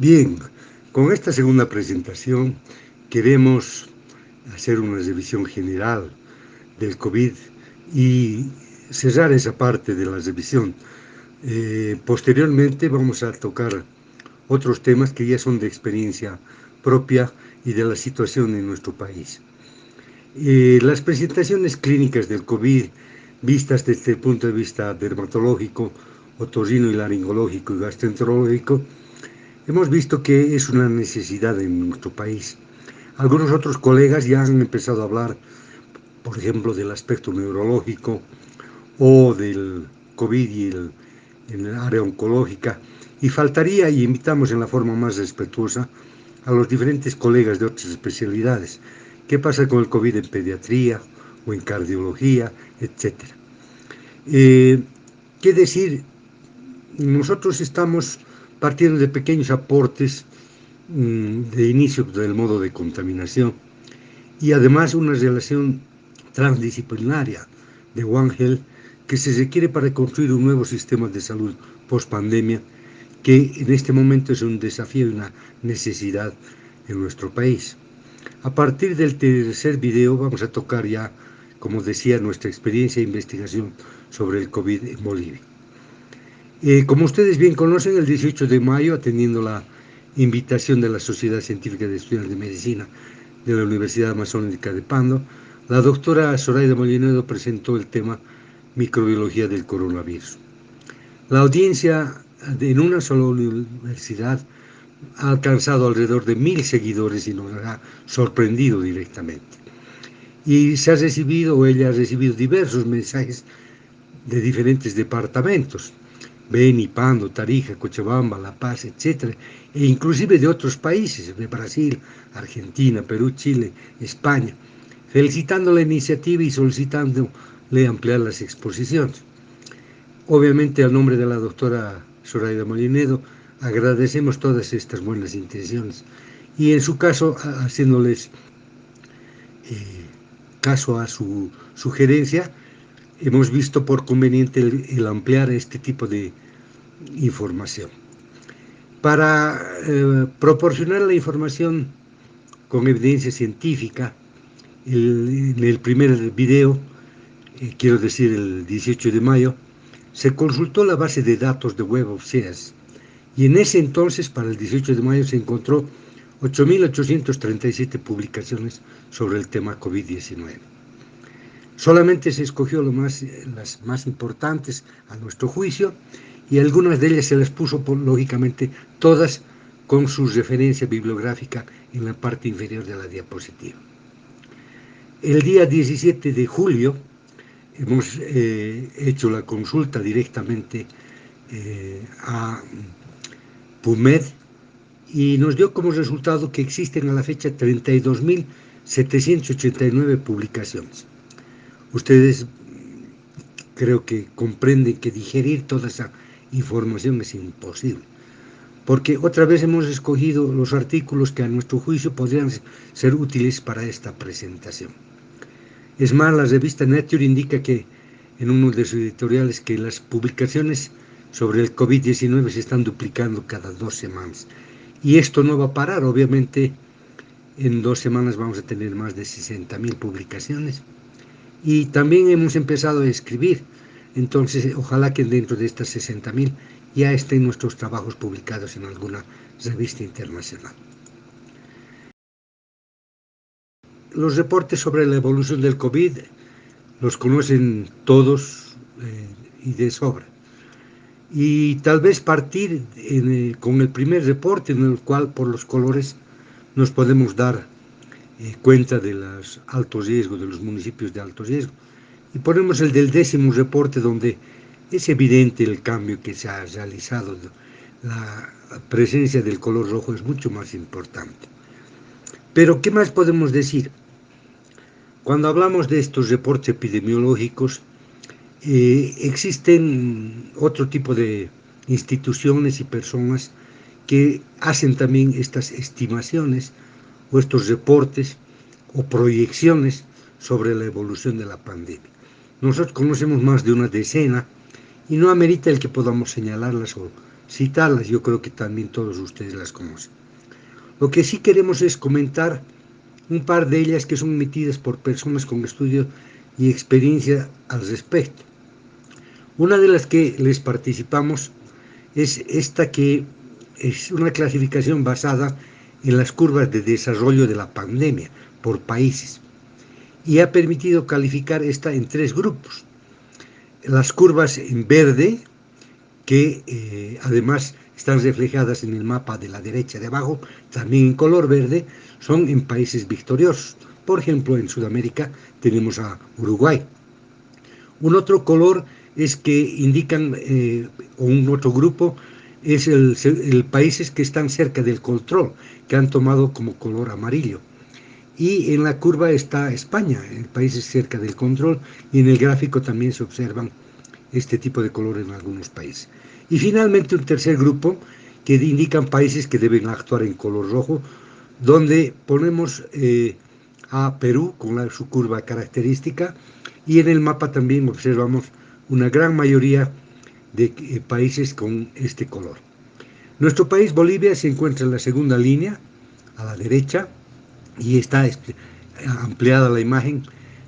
Bien, con esta segunda presentación queremos hacer una revisión general del COVID y cerrar esa parte de la revisión. Posteriormente vamos a tocar otros temas que ya son de experiencia propia y de la situación en nuestro país. Las presentaciones clínicas del COVID, vistas desde el punto de vista dermatológico, otorrino y laringológico y gastroenterológico, hemos visto que es una necesidad en nuestro país. Algunos otros colegas ya han empezado a hablar, por ejemplo, del aspecto neurológico o del COVID en el área oncológica, y faltaría, y invitamos en la forma más respetuosa, a los diferentes colegas de otras especialidades. ¿Qué pasa con el COVID en pediatría o en cardiología, etcétera? ¿Qué decir? Nosotros estamos partiendo de pequeños aportes de inicio del modo de contaminación y además una relación transdisciplinaria de One Health que se requiere para construir un nuevo sistema de salud post pandemia que en este momento es un desafío y una necesidad en nuestro país. A partir del tercer video vamos a tocar ya, como decía, nuestra experiencia e investigación sobre el COVID en Bolivia. Como ustedes bien conocen, el 18 de mayo, atendiendo la invitación de la Sociedad Científica de Estudiantes de Medicina de la Universidad Amazónica de Pando, la doctora Zoraida Molinedo presentó el tema microbiología del coronavirus. La audiencia en una sola universidad ha alcanzado alrededor de 1000 seguidores y nos ha sorprendido directamente. Y se ha recibido, o ella ha recibido diversos mensajes de diferentes departamentos, Beni, Pando, Tarija, Cochabamba, La Paz, etc., e inclusive de otros países, de Brasil, Argentina, Perú, Chile, España, felicitando la iniciativa y solicitándole ampliar las exposiciones. Obviamente, al nombre de la doctora Zoraida Molinedo, agradecemos todas estas buenas intenciones y en su caso, haciéndoles caso a su sugerencia, hemos visto por conveniente el ampliar este tipo de información. Para proporcionar la información con evidencia científica, en el primer video, quiero decir el 18 de mayo, se consultó la base de datos de Web of Science y en ese entonces, para el 18 de mayo, se encontró 8.837 publicaciones sobre el tema COVID-19. Solamente se escogió las más importantes a nuestro juicio y algunas de ellas se las puso, lógicamente, todas con su referencia bibliográfica en la parte inferior de la diapositiva. El día 17 de julio hemos hecho la consulta directamente a PubMed y nos dio como resultado que existen a la fecha 32.789 publicaciones. Ustedes creo que comprenden que digerir toda esa información es imposible, porque otra vez hemos escogido los artículos que a nuestro juicio podrían ser útiles para esta presentación. Es más, la revista Nature indica que en uno de sus editoriales que las publicaciones sobre el COVID-19 se están duplicando cada 2 semanas. Y esto no va a parar, obviamente en 2 semanas vamos a tener más de 60.000 publicaciones. Y también hemos empezado a escribir, entonces ojalá que dentro de estas 60.000 ya estén nuestros trabajos publicados en alguna revista internacional. Los reportes sobre la evolución del COVID los conocen todos y de sobra. Y tal vez partir con el primer reporte en el cual por los colores nos podemos dar cuenta de los altos riesgos, de los municipios de alto riesgo. Y ponemos el del 10º reporte donde es evidente el cambio que se ha realizado. La presencia del color rojo es mucho más importante. Pero, ¿qué más podemos decir? Cuando hablamos de estos reportes epidemiológicos, existen otro tipo de instituciones y personas que hacen también estas estimaciones o estos reportes o proyecciones sobre la evolución de la pandemia. Nosotros conocemos más de una decena y no amerita el que podamos señalarlas o citarlas, yo creo que también todos ustedes las conocen. Lo que sí queremos es comentar un par de ellas que son emitidas por personas con estudio y experiencia al respecto. Una de las que les participamos es esta, que es una clasificación basada en las curvas de desarrollo de la pandemia por países, y ha permitido calificar esta en 3 grupos. Las curvas en verde, que además están reflejadas en el mapa de la derecha de abajo, también en color verde, son en países victoriosos. Por ejemplo, en Sudamérica tenemos a Uruguay. Un otro color es que indican, o un otro grupo, es el países que están cerca del control, que han tomado como color amarillo. Y en la curva está España, el países cerca del control, y en el gráfico también se observan este tipo de color en algunos países. Y finalmente un tercer grupo que indican países que deben actuar en color rojo, donde ponemos a Perú con su curva característica, y en el mapa también observamos una gran mayoría de países con este color. Nuestro país, Bolivia, se encuentra en la segunda línea, a la derecha, y está ampliada la imagen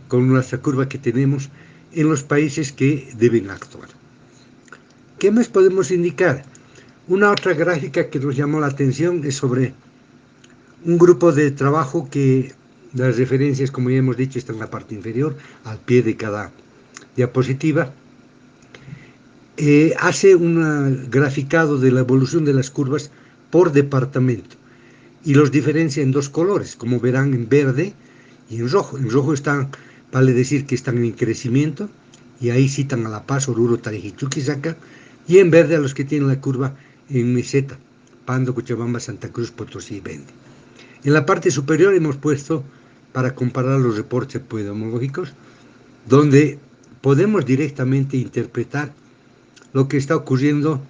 con nuestra curva que tenemos en los países que deben actuar. ¿Qué más podemos indicar? Una otra gráfica que nos llamó la atención es sobre un grupo de trabajo que las referencias, como ya hemos dicho, están en la parte inferior, al pie de cada diapositiva. Hace un graficado de la evolución de las curvas por departamento y los diferencia en 2 colores, como verán, en verde y en rojo. En rojo están, vale decir que están en crecimiento, y ahí citan a La Paz, Oruro, Tarija y Chuquisaca, y en verde a los que tienen la curva en meseta: Pando, Cochabamba, Santa Cruz, Potosí y Beni. En la parte superior hemos puesto para comparar los reportes epidemiológicos, donde podemos directamente interpretar lo que está ocurriendo,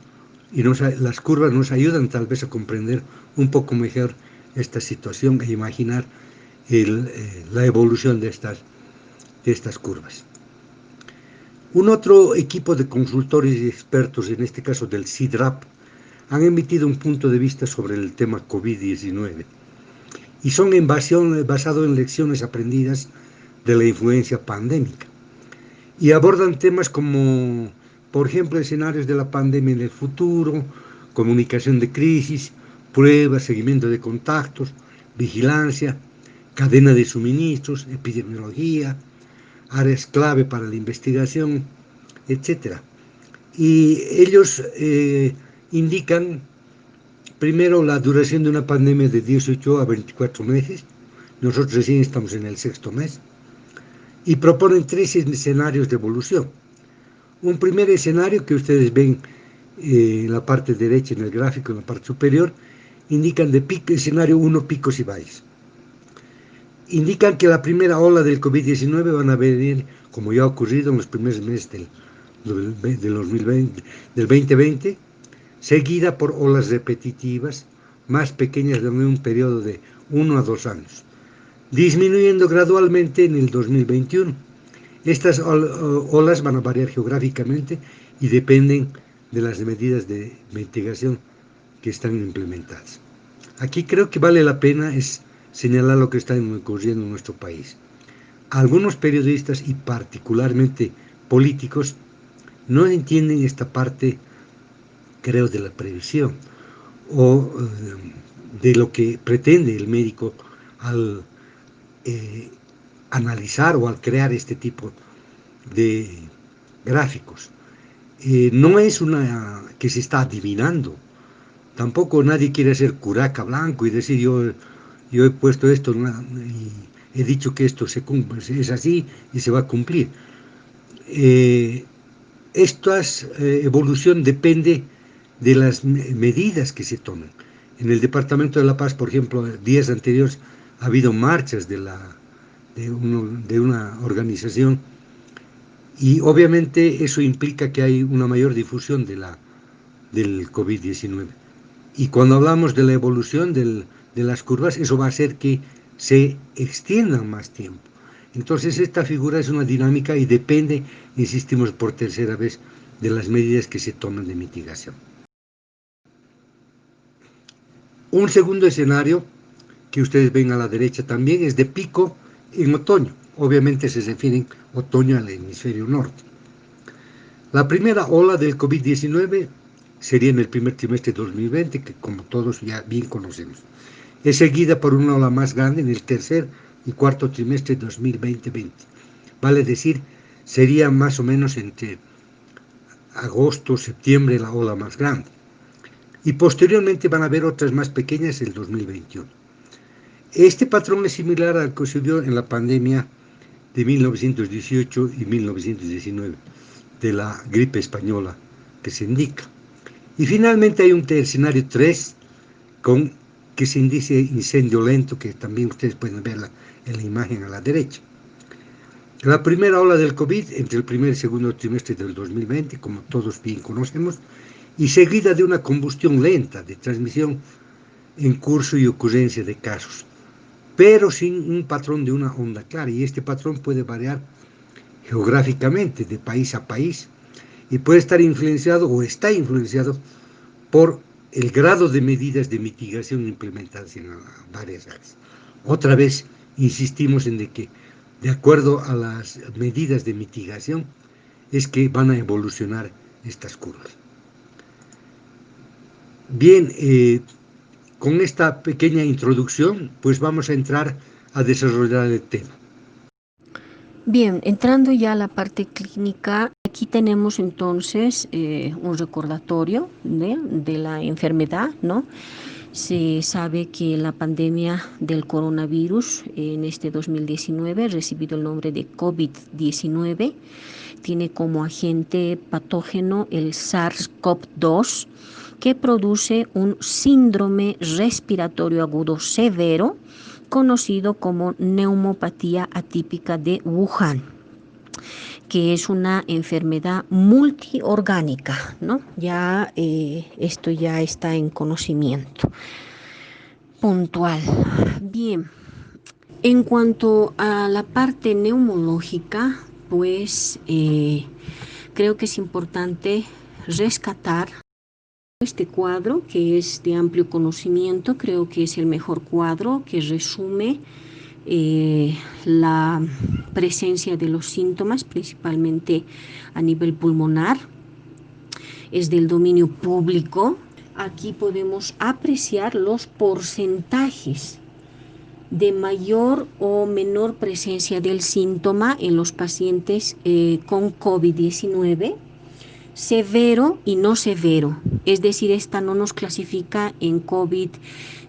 y las curvas nos ayudan tal vez a comprender un poco mejor esta situación e imaginar la evolución de estas curvas. Un otro equipo de consultores y expertos, en este caso del CIDRAP, han emitido un punto de vista sobre el tema COVID-19, y son basados en lecciones aprendidas de la influencia pandémica, y abordan temas como, por ejemplo, escenarios de la pandemia en el futuro, comunicación de crisis, pruebas, seguimiento de contactos, vigilancia, cadena de suministros, epidemiología, áreas clave para la investigación, etc. Y ellos indican primero la duración de una pandemia de 18 a 24 meses, nosotros recién estamos en el 6º mes, y proponen 3 escenarios de evolución. Un primer escenario que ustedes ven en la parte derecha en el gráfico, en la parte superior, indican de escenario 1, picos y valles. Indican que la primera ola del COVID-19 van a venir, como ya ha ocurrido en los primeros meses del 2020, seguida por olas repetitivas más pequeñas de un periodo de 1 a 2 años, disminuyendo gradualmente en el 2021. Estas olas van a variar geográficamente y dependen de las medidas de mitigación que están implementadas. Aquí creo que vale la pena señalar lo que está ocurriendo en nuestro país. Algunos periodistas, y particularmente políticos, no entienden esta parte, creo, de la previsión, o de lo que pretende el médico al analizar o al crear este tipo de gráficos. No es una que se está adivinando, tampoco nadie quiere ser curaca blanco y decir yo he puesto esto y he dicho que esto se cumple, es así y se va a cumplir. Esta evolución depende de las medidas que se tomen. En el Departamento de La Paz, por ejemplo, días anteriores ha habido marchas de una organización, y obviamente eso implica que hay una mayor difusión del COVID-19. Y cuando hablamos de la evolución de las curvas, eso va a hacer que se extiendan más tiempo. Entonces esta figura es una dinámica y depende, insistimos por tercera vez, de las medidas que se toman de mitigación. Un segundo escenario que ustedes ven a la derecha también es de pico en otoño. Obviamente se refieren otoño al hemisferio norte. La primera ola del COVID-19 sería en el primer trimestre de 2020, que como todos ya bien conocemos. Es seguida por una ola más grande en el tercer y cuarto trimestre de 2020. Vale decir, sería más o menos entre agosto, septiembre la ola más grande. Y posteriormente van a haber otras más pequeñas el 2021. Este patrón es similar al que se dio en la pandemia de 1918 y 1919, de la gripe española que se indica. Y finalmente hay un escenario 3 que se indica incendio lento, que también ustedes pueden verla en la imagen a la derecha. La primera ola del COVID entre el primer y segundo trimestre del 2020, como todos bien conocemos, y seguida de una combustión lenta de transmisión en curso y ocurrencia de casos, pero sin un patrón de una onda clara, y este patrón puede variar geográficamente de país a país y puede estar influenciado o está influenciado por el grado de medidas de mitigación implementadas en varias áreas. Otra vez insistimos en de que, de acuerdo a las medidas de mitigación, es que van a evolucionar estas curvas. Bien, con esta pequeña introducción, pues vamos a entrar a desarrollar el tema. Bien, entrando ya a la parte clínica, aquí tenemos entonces un recordatorio de la enfermedad, ¿no? Se sabe que la pandemia del coronavirus en este 2019 ha recibido el nombre de COVID-19. Tiene como agente patógeno el SARS-CoV-2, que produce un síndrome respiratorio agudo severo, conocido como neumopatía atípica de Wuhan, que es una enfermedad multiorgánica, ¿no? Ya esto ya está en conocimiento puntual. Bien, en cuanto a la parte neumológica, pues creo que es importante rescatar este cuadro, que es de amplio conocimiento. Creo que es el mejor cuadro que resume la presencia de los síntomas, principalmente a nivel pulmonar. Es del dominio público. Aquí podemos apreciar los porcentajes de mayor o menor presencia del síntoma en los pacientes con COVID-19, severo y no severo. Es decir, esta no nos clasifica en COVID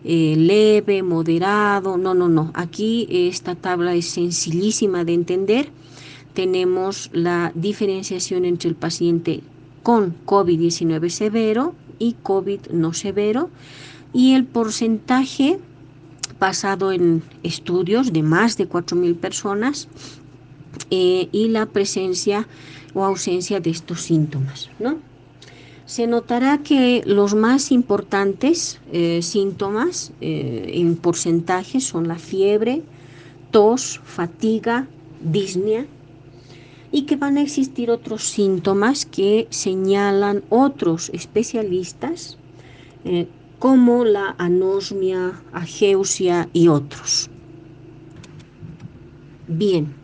leve, moderado, no. Aquí esta tabla es sencillísima de entender. Tenemos la diferenciación entre el paciente con COVID-19 severo y COVID no severo, y el porcentaje basado en estudios de más de 4,000 personas y la presencia o ausencia de estos síntomas, ¿no? Se notará que los más importantes síntomas en porcentaje son la fiebre, tos, fatiga, disnea, y que van a existir otros síntomas que señalan otros especialistas como la anosmia, ageusia y otros. Bien,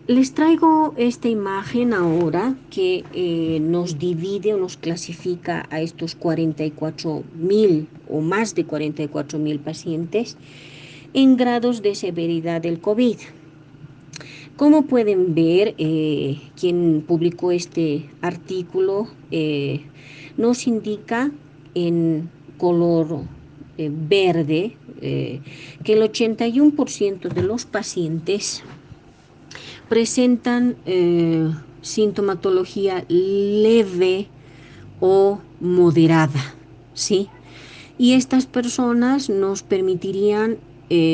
les traigo esta imagen ahora que nos divide o nos clasifica a estos 44,000 o más de 44,000 pacientes en grados de severidad del COVID. Como pueden ver, quien publicó este artículo nos indica en color verde que el 81% de los pacientes presentan sintomatología leve o moderada, ¿sí? Y estas personas nos permitirían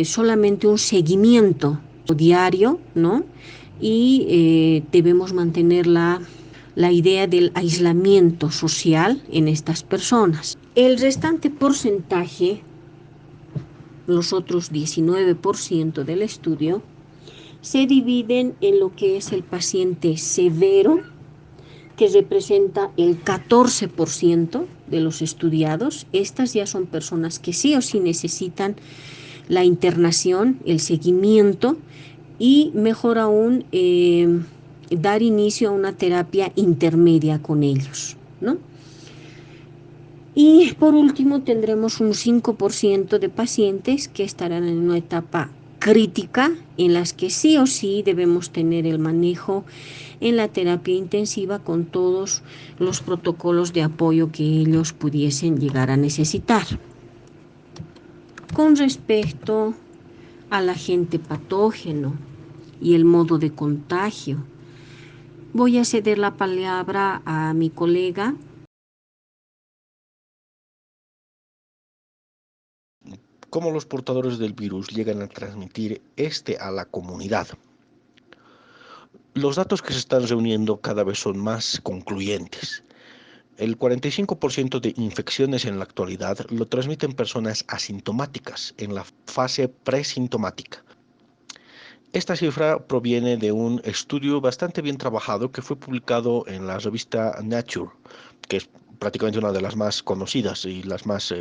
solamente un seguimiento diario, ¿no? Y debemos mantener la idea del aislamiento social en estas personas. El restante porcentaje, los otros 19% del estudio, se dividen en lo que es el paciente severo, que representa el 14% de los estudiados. Estas ya son personas que sí o sí necesitan la internación, el seguimiento y, mejor aún, dar inicio a una terapia intermedia con ellos, ¿no? Y por último tendremos un 5% de pacientes que estarán en una etapa crítica en las que sí o sí debemos tener el manejo en la terapia intensiva con todos los protocolos de apoyo que ellos pudiesen llegar a necesitar. Con respecto al agente patógeno y el modo de contagio, voy a ceder la palabra a mi colega. ¿Cómo los portadores del virus llegan a transmitir este a la comunidad? Los datos que se están reuniendo cada vez son más concluyentes. El 45% de infecciones en la actualidad lo transmiten personas asintomáticas en la fase presintomática. Esta cifra proviene de un estudio bastante bien trabajado que fue publicado en la revista Nature, que es prácticamente una de las más conocidas y las más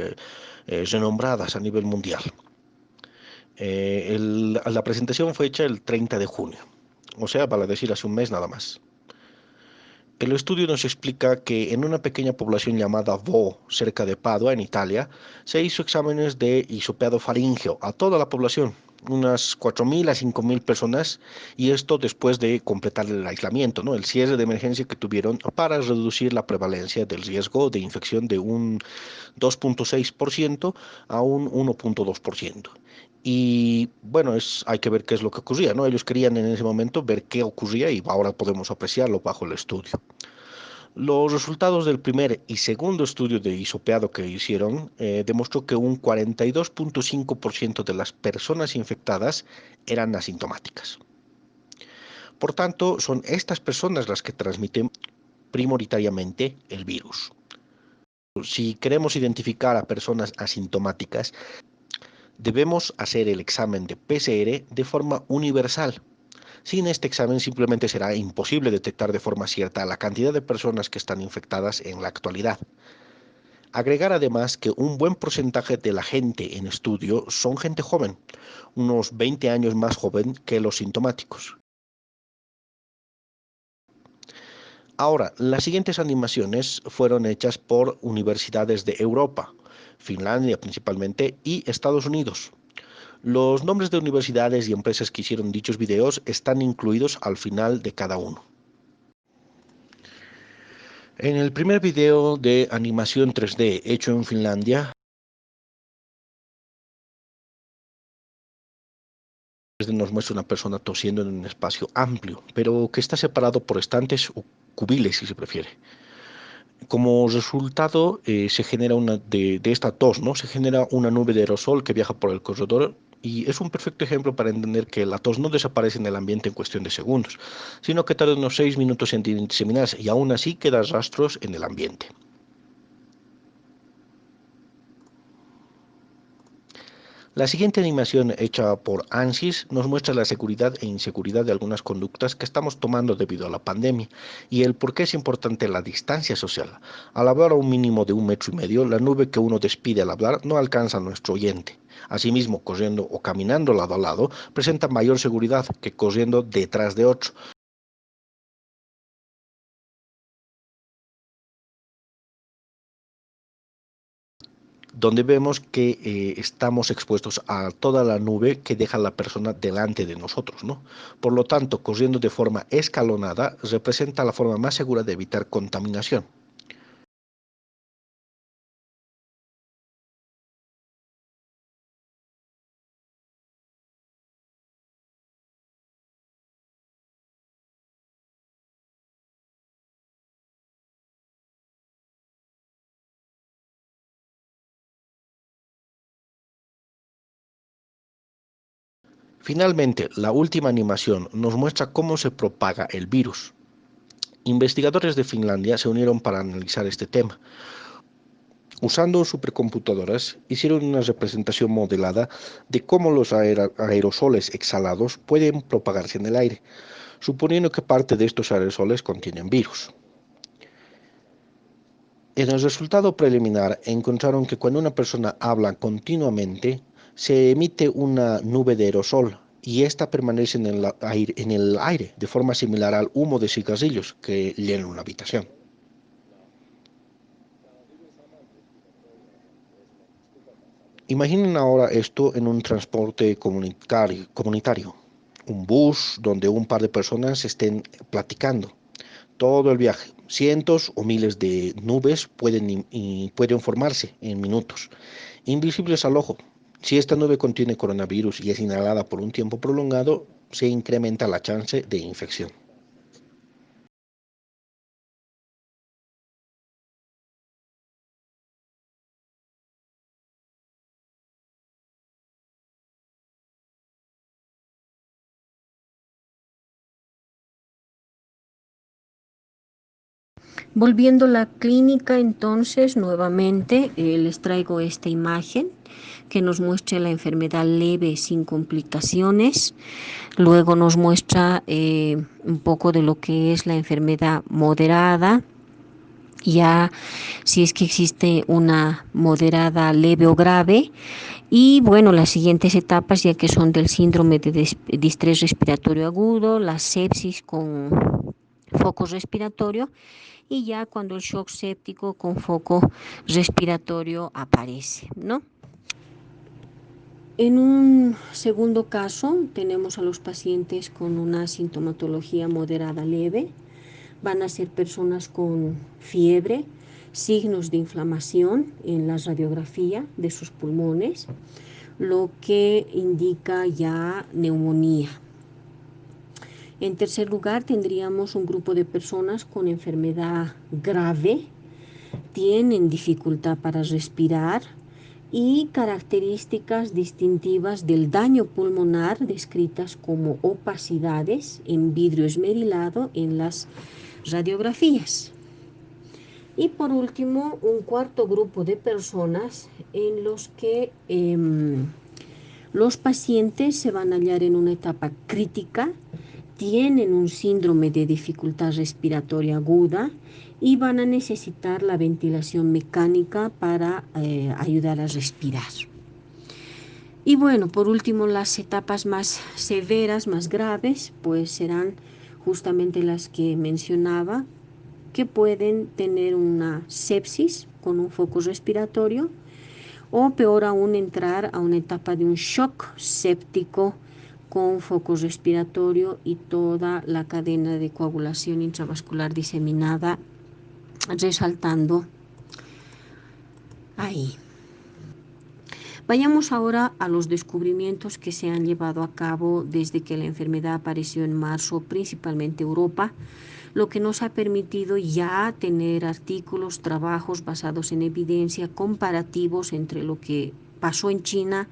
renombradas a nivel mundial. La presentación fue hecha el 30 de junio, o sea, para decir hace un mes nada más. El estudio nos explica que en una pequeña población llamada Vo, cerca de Padua, en Italia, se hizo exámenes de hisopado faríngeo a toda la población, unas 4.000 a 5.000 personas, y esto después de completar el aislamiento, ¿no? El cierre de emergencia que tuvieron para reducir la prevalencia del riesgo de infección de un 2.6% a un 1.2%. Y bueno, hay que ver qué es lo que ocurría, ¿no? Ellos querían en ese momento ver qué ocurría y ahora podemos apreciarlo bajo el estudio. Los resultados del primer y segundo estudio de hisopeado que hicieron demostró que un 42.5% de las personas infectadas eran asintomáticas. Por tanto, son estas personas las que transmiten prioritariamente el virus. Si queremos identificar a personas asintomáticas, debemos hacer el examen de PCR de forma universal. Sin este examen simplemente será imposible detectar de forma cierta la cantidad de personas que están infectadas en la actualidad. Agregar además que un buen porcentaje de la gente en estudio son gente joven, unos 20 años más joven que los sintomáticos. Ahora, las siguientes animaciones fueron hechas por universidades de Europa, Finlandia principalmente, y Estados Unidos. Los nombres de universidades y empresas que hicieron dichos videos están incluidos al final de cada uno. En el primer video de animación 3D hecho en Finlandia, nos muestra una persona tosiendo en un espacio amplio, pero que está separado por estantes o cubiles, si se prefiere. Como resultado, se genera de esta tos, ¿no? Se genera una nube de aerosol que viaja por el corredor y es un perfecto ejemplo para entender que la tos no desaparece en el ambiente en cuestión de segundos, sino que tarda unos 6 minutos en diseminarse y aún así quedan rastros en el ambiente. La siguiente animación hecha por ANSYS nos muestra la seguridad e inseguridad de algunas conductas que estamos tomando debido a la pandemia y el por qué es importante la distancia social. Al hablar a un mínimo de 1,5 metros, la nube que uno despide al hablar no alcanza a nuestro oyente. Asimismo, corriendo o caminando lado a lado presenta mayor seguridad que corriendo detrás de otro. Donde vemos que estamos expuestos a toda la nube que deja la persona delante de nosotros, ¿no? Por lo tanto, corriendo de forma escalonada representa la forma más segura de evitar contaminación. Finalmente, la última animación nos muestra cómo se propaga el virus. Investigadores de Finlandia se unieron para analizar este tema. Usando supercomputadoras, hicieron una representación modelada de cómo los aerosoles exhalados pueden propagarse en el aire, suponiendo que parte de estos aerosoles contienen virus. En el resultado preliminar encontraron que cuando una persona habla continuamente, se emite una nube de aerosol y esta permanece en el aire de forma similar al humo de cigarrillos que llena una habitación. Imaginen ahora esto en un transporte comunitario, un bus donde un par de personas estén platicando. Todo el viaje, cientos o miles de nubes pueden formarse en minutos, invisibles al ojo. Si esta nube contiene coronavirus y es inhalada por un tiempo prolongado, se incrementa la chance de infección. Volviendo a la clínica, entonces, nuevamente les traigo esta imagen que nos muestra la enfermedad leve sin complicaciones. Luego nos muestra un poco de lo que es la enfermedad moderada, ya si es que existe una moderada leve o grave. Y bueno, las siguientes etapas ya que son del síndrome de distrés respiratorio agudo, la sepsis con foco respiratorio y ya cuando el shock séptico con foco respiratorio aparece, ¿no? En un segundo caso tenemos a los pacientes con una sintomatología moderada leve. Van a ser personas con fiebre, signos de inflamación en la radiografía de sus pulmones, lo que indica ya neumonía. En tercer lugar, tendríamos un grupo de personas con enfermedad grave, tienen dificultad para respirar y características distintivas del daño pulmonar descritas como opacidades en vidrio esmerilado en las radiografías. Y por último, un cuarto grupo de personas en los que los pacientes se van a hallar en una etapa crítica, tienen un síndrome de dificultad respiratoria aguda y van a necesitar la ventilación mecánica para ayudar a respirar. Y bueno, por último, las etapas más severas, más graves, pues serán justamente las que mencionaba, que pueden tener una sepsis con un foco respiratorio o peor aún entrar a una etapa de un shock séptico con foco respiratorio y toda la cadena de coagulación intravascular diseminada resaltando ahí. Vayamos ahora a los descubrimientos que se han llevado a cabo desde que la enfermedad apareció en marzo, principalmente Europa, lo que nos ha permitido ya tener artículos, trabajos basados en evidencia, comparativos entre lo que pasó en China,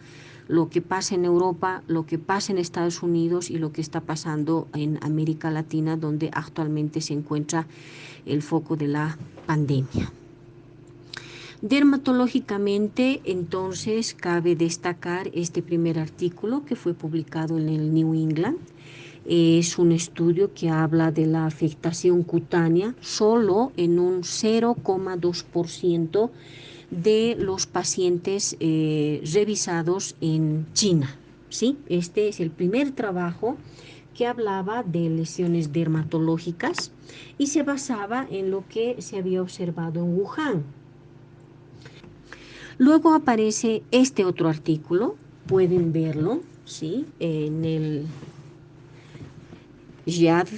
lo que pasa en Europa, lo que pasa en Estados Unidos y lo que está pasando en América Latina, donde actualmente se encuentra el foco de la pandemia. Dermatológicamente, entonces, cabe destacar este primer artículo que fue publicado en el New England. Es un estudio que habla de la afectación cutánea solo en un 0,2% de los pacientes revisados en China, ¿sí? Este es el primer trabajo que hablaba de lesiones dermatológicas y se basaba en lo que se había observado en Wuhan. Luego aparece este otro artículo, pueden verlo, ¿sí? En el JAD.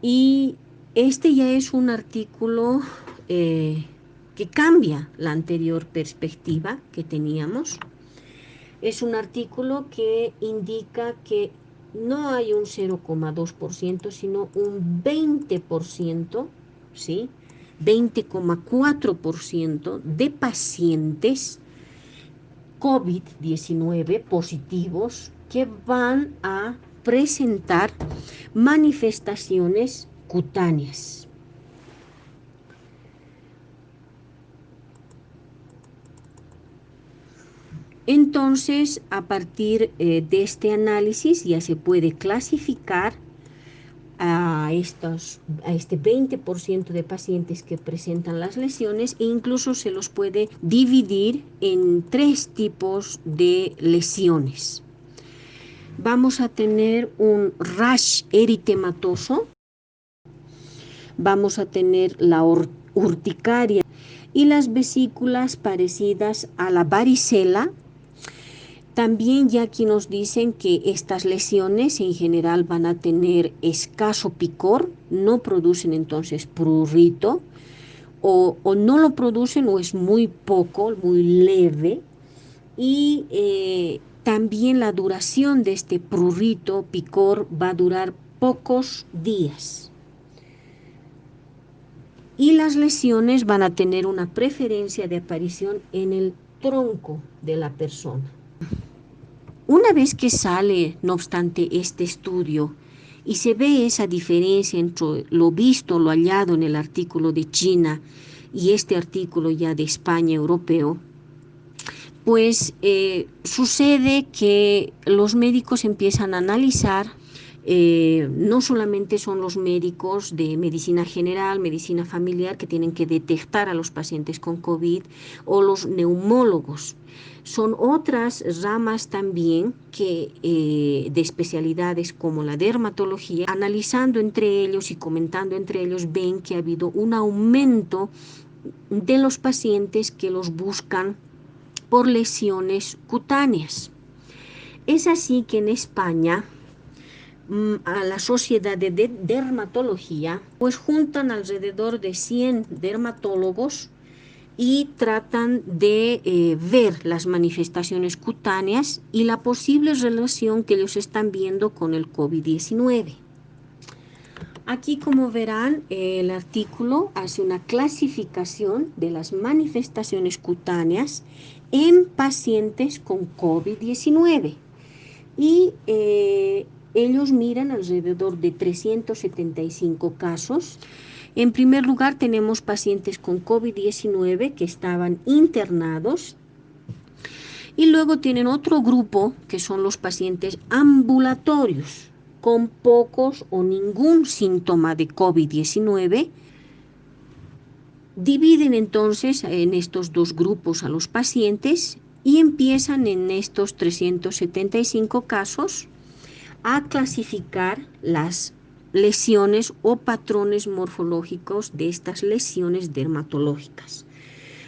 Y este ya es un artículo que cambia la anterior perspectiva que teníamos. Es un artículo que indica que no hay un 0,2%, sino un 20%, ¿sí? 20,4% de pacientes COVID-19 positivos que van a presentar manifestaciones cutáneas. Entonces, a partir de este análisis ya se puede clasificar a este 20% de pacientes que presentan las lesiones, e incluso se los puede dividir en 3 tipos de lesiones. Vamos a tener un rash eritematoso, vamos a tener la urticaria y las vesículas parecidas a la varicela. También ya aquí nos dicen que estas lesiones en general van a tener escaso picor, no producen entonces prurito, o no lo producen o es muy poco, muy leve, y también la duración de este prurito, picor, va a durar pocos días. Y las lesiones van a tener una preferencia de aparición en el tronco de la persona. Una vez que sale, no obstante, este estudio y se ve esa diferencia entre lo visto, lo hallado en el artículo de China y este artículo ya de España europeo, pues sucede que los médicos empiezan a analizar. No solamente son los médicos de medicina general, medicina familiar, que tienen que detectar a los pacientes con COVID, o los neumólogos. Son otras ramas también que, de especialidades como la dermatología, analizando entre ellos y comentando entre ellos, ven que ha habido un aumento de los pacientes que los buscan por lesiones cutáneas. Es así que en España, a la Sociedad de Dermatología, pues juntan alrededor de 100 dermatólogos y tratan de ver las manifestaciones cutáneas y la posible relación que ellos están viendo con el COVID-19. Aquí, como verán, el artículo hace una clasificación de las manifestaciones cutáneas en pacientes con COVID-19 y ellos miran alrededor de 375 casos. En primer lugar, tenemos pacientes con COVID-19 que estaban internados, y luego tienen otro grupo que son los pacientes ambulatorios con pocos o ningún síntoma de COVID-19. Dividen entonces en estos dos grupos a los pacientes y empiezan en estos 375 casos a clasificar las lesiones o patrones morfológicos de estas lesiones dermatológicas,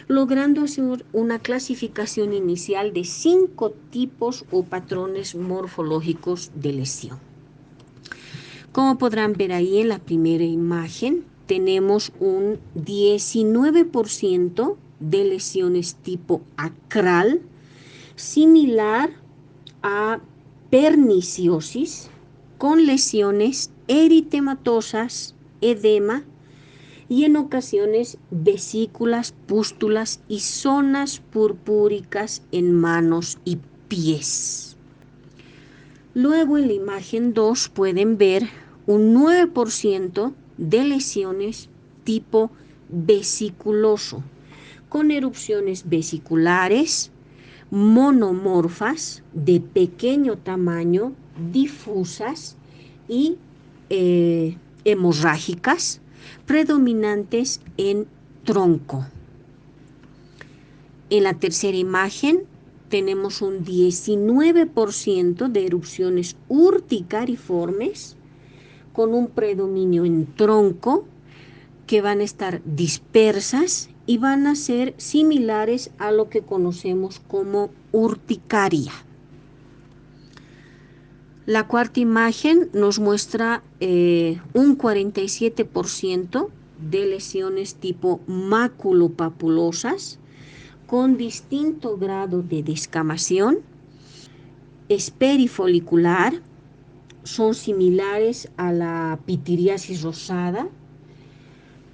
logrando hacer una clasificación inicial de 5 tipos o patrones morfológicos de lesión. Como podrán ver ahí en la primera imagen, tenemos un 19% de lesiones tipo acral, similar a perniciosis, con lesiones eritematosas, edema y en ocasiones vesículas, pústulas y zonas purpúricas en manos y pies. Luego en la imagen 2 pueden ver un 9% de lesiones tipo vesiculoso, con erupciones vesiculares, monomorfas, de pequeño tamaño, difusas y hemorrágicas, predominantes en tronco. En la tercera imagen tenemos un 19% de erupciones urticariformes con un predominio en tronco, que van a estar dispersas y van a ser similares a lo que conocemos como urticaria. La cuarta imagen nos muestra un 47% de lesiones tipo maculopapulosas con distinto grado de descamación, esperifolicular, son similares a la pitiriasis rosada,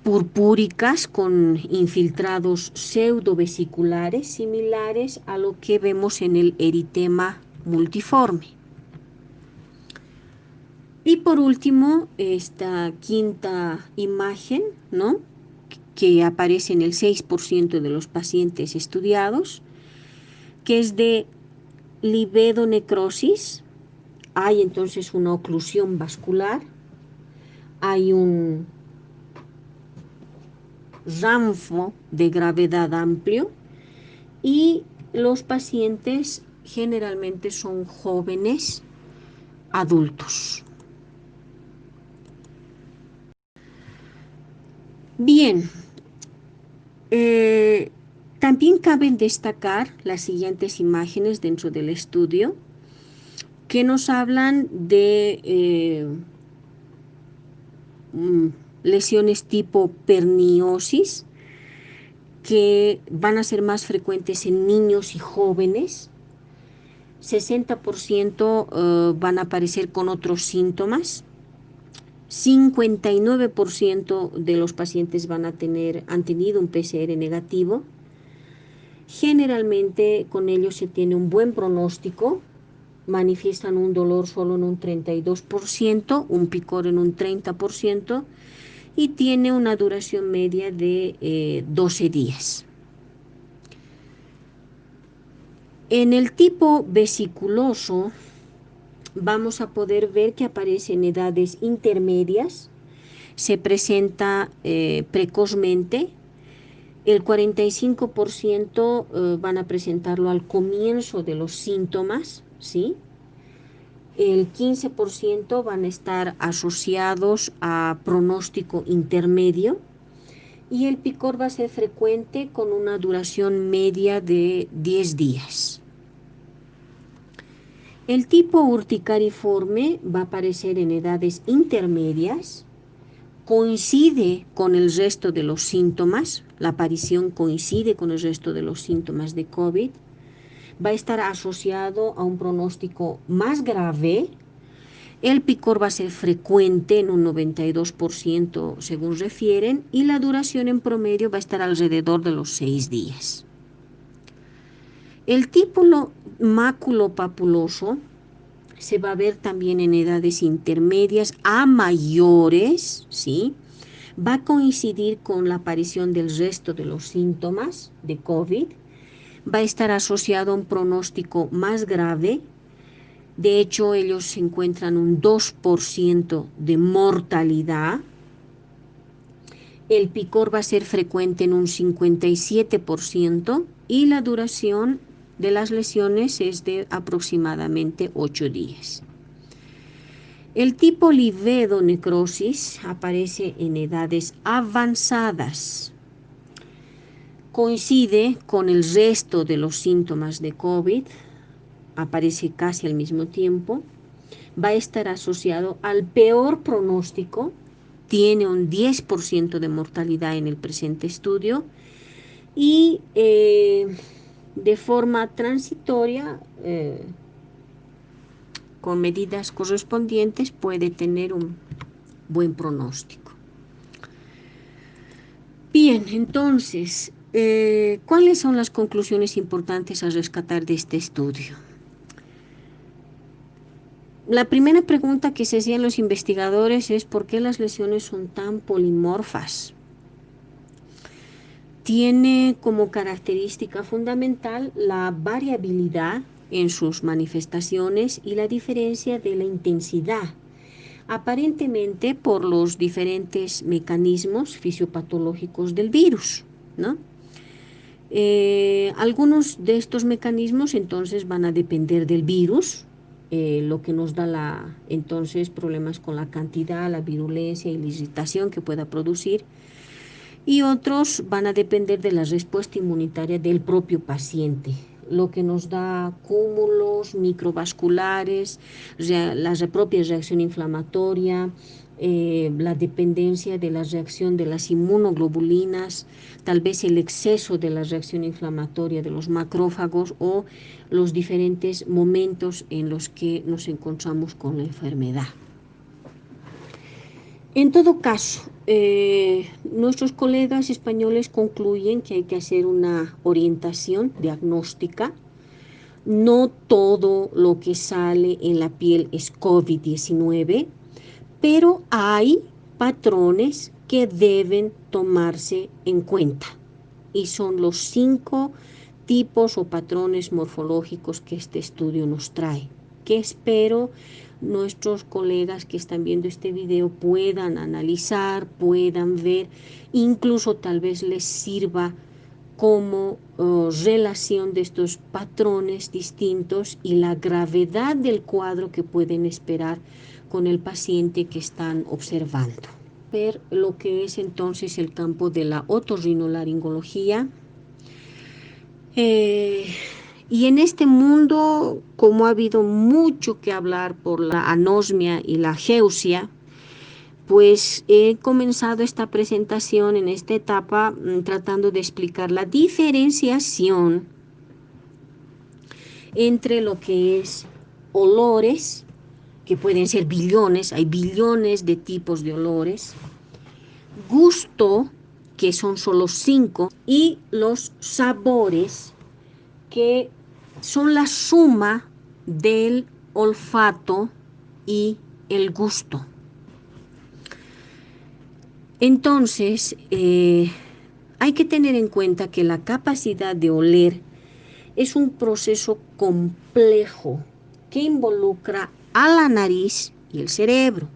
purpúricas con infiltrados pseudovesiculares similares a lo que vemos en el eritema multiforme. Y por último, esta quinta imagen, ¿no?, que aparece en el 6% de los pacientes estudiados, que es de livedonecrosis. Hay entonces una oclusión vascular, hay un rango de gravedad amplio y los pacientes generalmente son jóvenes adultos. Bien, también caben destacar las siguientes imágenes dentro del estudio que nos hablan de lesiones tipo perniosis que van a ser más frecuentes en niños y jóvenes. 60% van a aparecer con otros síntomas. 59% de los pacientes han tenido un PCR negativo. Generalmente con ellos se tiene un buen pronóstico. Manifiestan un dolor solo en un 32%, un picor en un 30% y tiene una duración media de 12 días. En el tipo vesiculoso vamos a poder ver que aparece en edades intermedias, se presenta precozmente. El 45% van a presentarlo al comienzo de los síntomas, ¿sí? El 15% van a estar asociados a pronóstico intermedio y el picor va a ser frecuente con una duración media de 10 días. El tipo urticariforme va a aparecer en edades intermedias, coincide con el resto de los síntomas, la aparición coincide con el resto de los síntomas de COVID, va a estar asociado a un pronóstico más grave, el picor va a ser frecuente en un 92% según refieren y la duración en promedio va a estar alrededor de los 6 días. El tipo maculopapuloso se va a ver también en edades intermedias a mayores, ¿sí? Va a coincidir con la aparición del resto de los síntomas de COVID, va a estar asociado a un pronóstico más grave. De hecho, ellos se encuentran un 2% de mortalidad. El picor va a ser frecuente en un 57% y la duración de las lesiones es de aproximadamente 8 días. El tipo livedonecrosis aparece en edades avanzadas. Coincide con el resto de los síntomas de COVID, aparece casi al mismo tiempo, va a estar asociado al peor pronóstico, tiene un 10% de mortalidad en el presente estudio y de forma transitoria, con medidas correspondientes, puede tener un buen pronóstico. Bien, entonces, ¿cuáles son las conclusiones importantes a rescatar de este estudio? La primera pregunta que se hacían los investigadores es ¿por qué las lesiones son tan polimorfas? Tiene como característica fundamental la variabilidad en sus manifestaciones y la diferencia de la intensidad, aparentemente por los diferentes mecanismos fisiopatológicos del virus, ¿no? Algunos de estos mecanismos entonces van a depender del virus, lo que nos da entonces problemas con la cantidad, la virulencia y la irritación que pueda producir, y otros van a depender de la respuesta inmunitaria del propio paciente, lo que nos da cúmulos microvasculares, la propia reacción inflamatoria, la dependencia de la reacción de las inmunoglobulinas, tal vez el exceso de la reacción inflamatoria de los macrófagos o los diferentes momentos en los que nos encontramos con la enfermedad. En todo caso, nuestros colegas españoles concluyen que hay que hacer una orientación diagnóstica. No todo lo que sale en la piel es COVID-19, pero hay patrones que deben tomarse en cuenta y son los 5 tipos o patrones morfológicos que este estudio nos trae, que espero nuestros colegas que están viendo este video puedan analizar, puedan ver, incluso tal vez les sirva como relación de estos patrones distintos y la gravedad del cuadro que pueden esperar con el paciente que están observando. Ver lo que es entonces el campo de la otorrinolaringología. Y en este mundo, como ha habido mucho que hablar por la anosmia y la geusia, pues he comenzado esta presentación en esta etapa tratando de explicar la diferenciación entre lo que es olores, que pueden ser billones, hay billones de tipos de olores, gusto, que son solo 5, y los sabores, que son la suma del olfato y el gusto. Entonces, hay que tener en cuenta que la capacidad de oler es un proceso complejo que involucra a la nariz y el cerebro.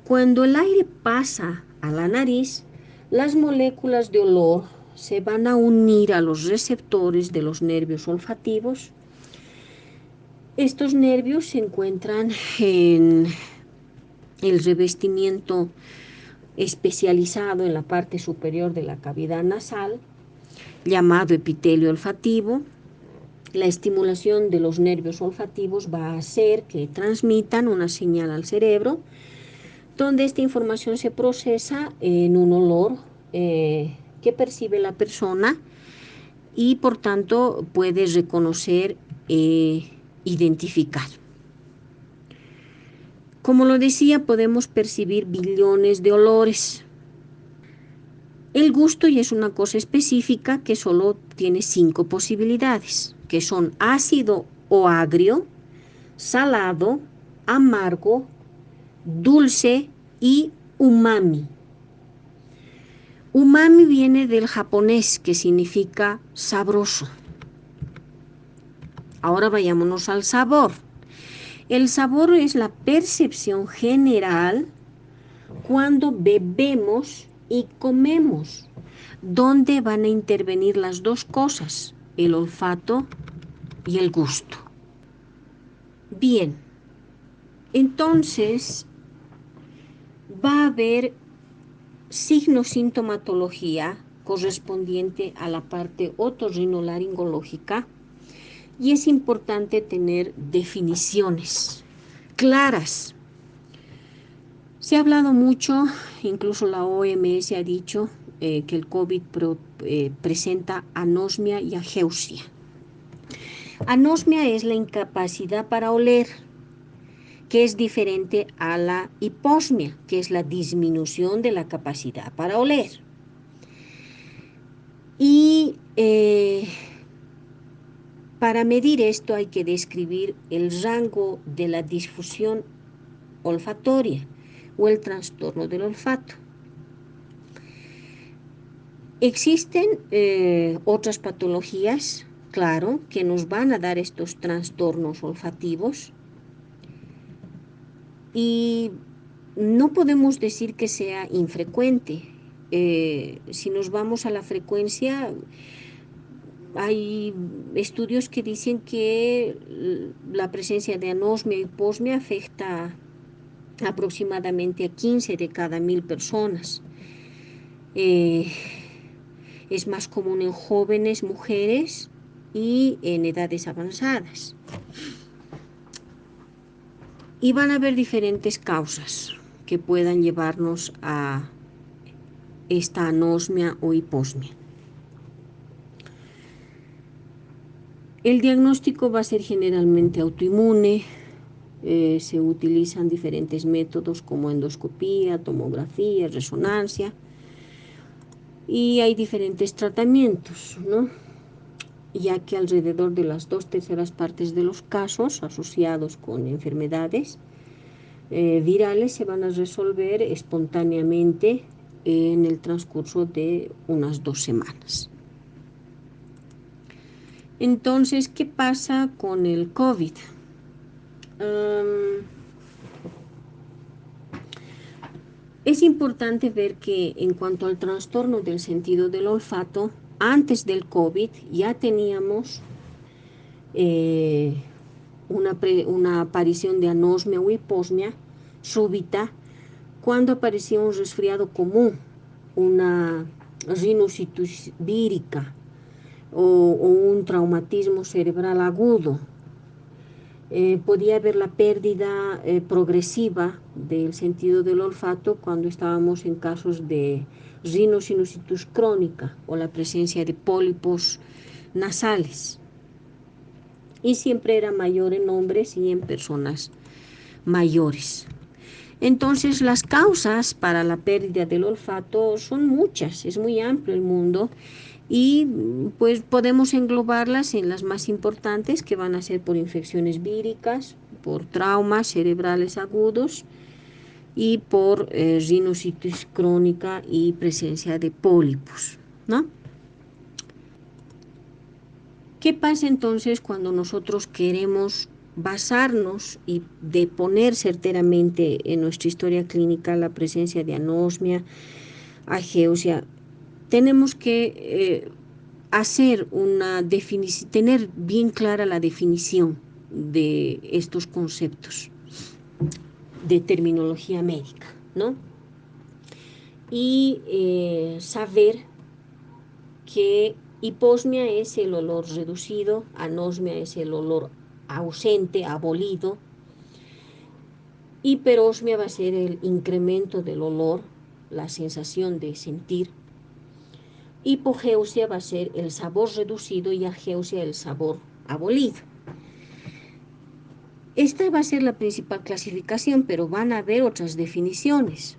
Cuando el aire pasa a la nariz, las moléculas de olor se van a unir a los receptores de los nervios olfativos. Estos nervios se encuentran en el revestimiento especializado en la parte superior de la cavidad nasal, llamado epitelio olfativo. La estimulación de los nervios olfativos va a hacer que transmitan una señal al cerebro, donde esta información se procesa en un olor que percibe la persona y por tanto puede reconocer e identificar. Como lo decía, podemos percibir billones de olores. El gusto ya es una cosa específica que solo tiene 5 posibilidades, que son ácido o agrio, salado, amargo, dulce y umami. Umami viene del japonés, que significa sabroso. Ahora vayámonos al sabor. El sabor es la percepción general cuando bebemos y comemos, donde van a intervenir las dos cosas, el olfato y el gusto. Bien, entonces va a haber signo-sintomatología correspondiente a la parte otorrinolaringológica y es importante tener definiciones claras. Se ha hablado mucho, incluso la OMS ha dicho que el COVID presenta anosmia y ageusia. Anosmia es la incapacidad para oler, que es diferente a la hiposmia, que es la disminución de la capacidad para oler. Y para medir esto hay que describir el rango de la disfunción olfatoria o el trastorno del olfato. Existen otras patologías, claro, que nos van a dar estos trastornos olfativos y no podemos decir que sea infrecuente. Si nos vamos a la frecuencia, hay estudios que dicen que la presencia de anosmia y hiposmia afecta aproximadamente a 15 de cada 1000 personas. Es más común en jóvenes mujeres y en edades avanzadas. Y van a haber diferentes causas que puedan llevarnos a esta anosmia o hiposmia. El diagnóstico va a ser generalmente autoinmune. Se utilizan diferentes métodos como endoscopía, tomografía, resonancia. Y hay diferentes tratamientos, ¿no? Ya que alrededor de las 2/3 partes de los casos asociados con enfermedades virales se van a resolver espontáneamente en el transcurso de unas 2 semanas. Entonces, ¿qué pasa con el COVID? Es importante ver que en cuanto al trastorno del sentido del olfato, antes del COVID ya teníamos una aparición de anosmia o hiposmia súbita cuando aparecía un resfriado común, una sinusitis vírica o un traumatismo cerebral agudo. Podía haber la pérdida progresiva del sentido del olfato cuando estábamos en casos de rhinosinusitis crónica o la presencia de pólipos nasales. Y siempre era mayor en hombres y en personas mayores. Entonces, las causas para la pérdida del olfato son muchas, es muy amplio el mundo y pues podemos englobarlas en las más importantes, que van a ser por infecciones víricas, por traumas cerebrales agudos y por sinusitis crónica y presencia de pólipos, ¿no? ¿Qué pasa entonces cuando nosotros queremos basarnos y deponer certeramente en nuestra historia clínica la presencia de anosmia, ageusia? Tenemos que hacer una definición, tener bien clara la definición de estos conceptos de terminología médica, ¿no? Y saber que hiposmia es el olor reducido, anosmia es el olor ausente, abolido, hiperosmia va a ser el incremento del olor, la sensación de sentir, hipogeusia va a ser el sabor reducido y ageusia el sabor abolido. Esta va a ser la principal clasificación, pero van a haber otras definiciones,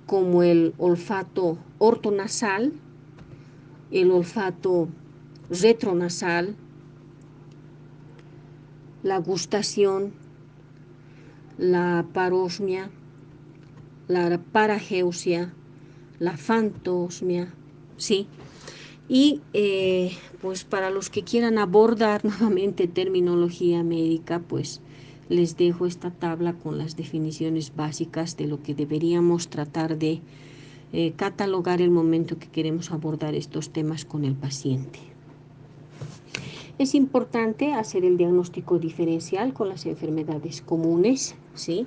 como el olfato ortonasal, el olfato retronasal, la gustación, la parosmia, la parageusia, la fantosmia, ¿sí? Y pues para los que quieran abordar nuevamente terminología médica, pues les dejo esta tabla con las definiciones básicas de lo que deberíamos tratar de catalogar el momento que queremos abordar estos temas con el paciente. Es importante hacer el diagnóstico diferencial con las enfermedades comunes, ¿sí?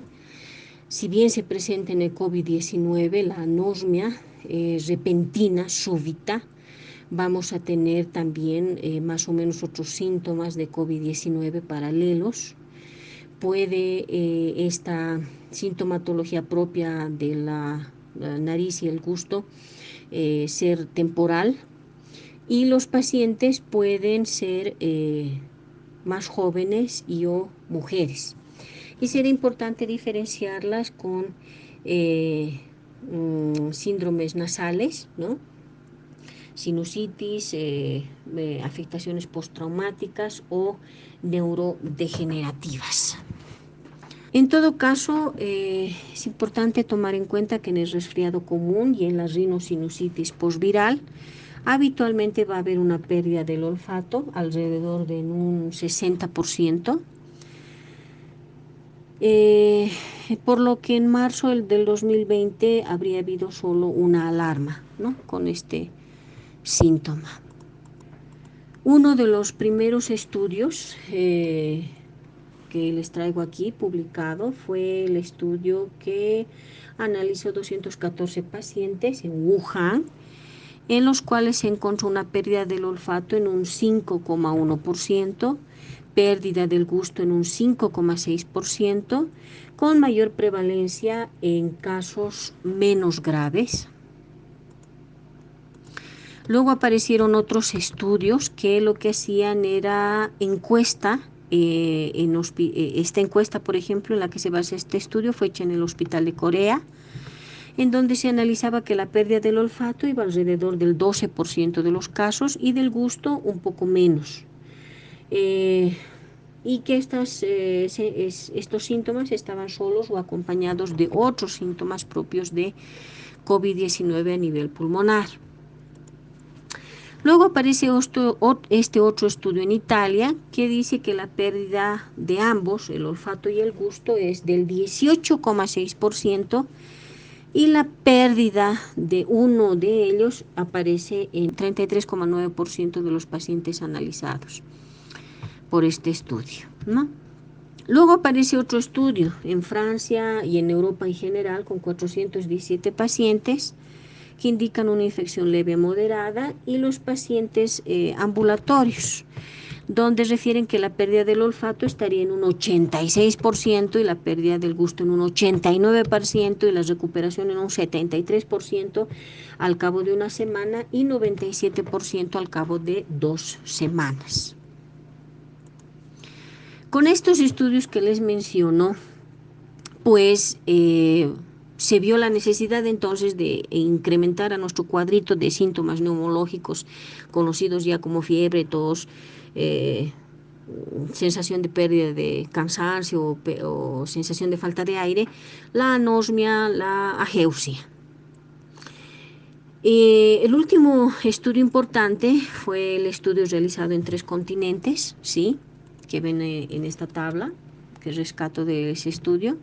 Si bien se presenta en el COVID-19 la anosmia repentina, súbita, vamos a tener también más o menos otros síntomas de COVID-19 paralelos. Puede esta sintomatología propia de la nariz y el gusto ser temporal, y los pacientes pueden ser más jóvenes y o mujeres. Y será importante diferenciarlas con síndromes nasales, ¿no? Sinusitis, afectaciones postraumáticas o neurodegenerativas. En todo caso, es importante tomar en cuenta que en el resfriado común y en la rinosinusitis postviral, habitualmente va a haber una pérdida del olfato, alrededor de un 60%. Por lo que en marzo del 2020 habría habido solo una alarma, ¿no?, con este síntoma. Uno de los primeros estudios que les traigo aquí publicado fue el estudio que analizó 214 pacientes en Wuhan, en los cuales se encontró una pérdida del olfato en un 5,1%, pérdida del gusto en un 5,6%, con mayor prevalencia en casos menos graves. Luego aparecieron otros estudios que lo que hacían era encuesta. Esta encuesta, por ejemplo, en la que se basa este estudio, fue hecha en el Hospital de Corea, en donde se analizaba que la pérdida del olfato iba alrededor del 12% de los casos y del gusto un poco menos. Y que estos síntomas estaban solos o acompañados de otros síntomas propios de COVID-19 a nivel pulmonar. Luego aparece este otro estudio en Italia que dice que la pérdida de ambos, el olfato y el gusto, es del 18,6% y la pérdida de uno de ellos aparece en 33,9% de los pacientes analizados por este estudio, ¿no? Luego aparece otro estudio en Francia y en Europa en general con 417 pacientes que indican una infección leve a moderada y los pacientes ambulatorios, donde refieren que la pérdida del olfato estaría en un 86% y la pérdida del gusto en un 89% y la recuperación en un 73% al cabo de una semana y 97% al cabo de 2 semanas. Con estos estudios que les menciono, pues se vio la necesidad entonces de incrementar a nuestro cuadrito de síntomas neumológicos conocidos ya como fiebre, tos, sensación de pérdida de cansancio o sensación de falta de aire, la anosmia, la ageusia. El último estudio importante fue el estudio realizado en 3 continentes, ¿sí?, que ven en esta tabla que rescato de ese estudio,